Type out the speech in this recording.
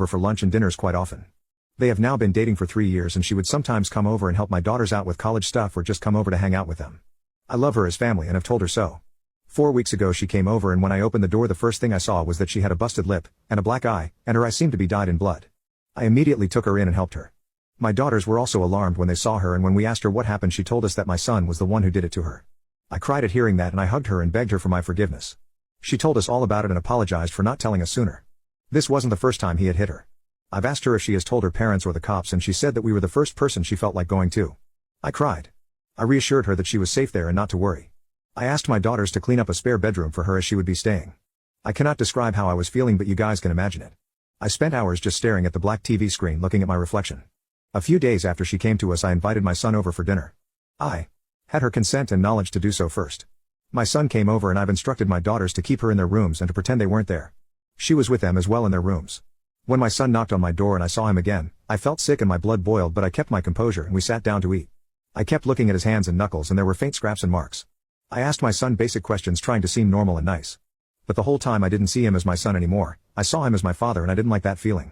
over for lunch and dinners quite often. They have now been dating for 3 years and she would sometimes come over and help my daughters out with college stuff or just come over to hang out with them. I love her as family and have told her so. 4 weeks ago she came over and when I opened the door the first thing I saw was that she had a busted lip, and a black eye, and her eye seemed to be dyed in blood. I immediately took her in and helped her. My daughters were also alarmed when they saw her, and when we asked her what happened she told us that my son was the one who did it to her. I cried at hearing that and I hugged her and begged her for my forgiveness. She told us all about it and apologized for not telling us sooner. This wasn't the first time he had hit her. I've asked her if she has told her parents or the cops and she said that we were the first person she felt like going to. I cried. I reassured her that she was safe there and not to worry. I asked my daughters to clean up a spare bedroom for her as she would be staying. I cannot describe how I was feeling, but you guys can imagine it. I spent hours just staring at the black TV screen looking at my reflection. A few days after she came to us I invited my son over for dinner. I had her consent and knowledge to do so first. My son came over and I've instructed my daughters to keep her in their rooms and to pretend they weren't there. She was with them as well in their rooms. When my son knocked on my door and I saw him again, I felt sick and my blood boiled, but I kept my composure and we sat down to eat. I kept looking at his hands and knuckles and there were faint scraps and marks. I asked my son basic questions trying to seem normal and nice. But the whole time I didn't see him as my son anymore, I saw him as my father and I didn't like that feeling.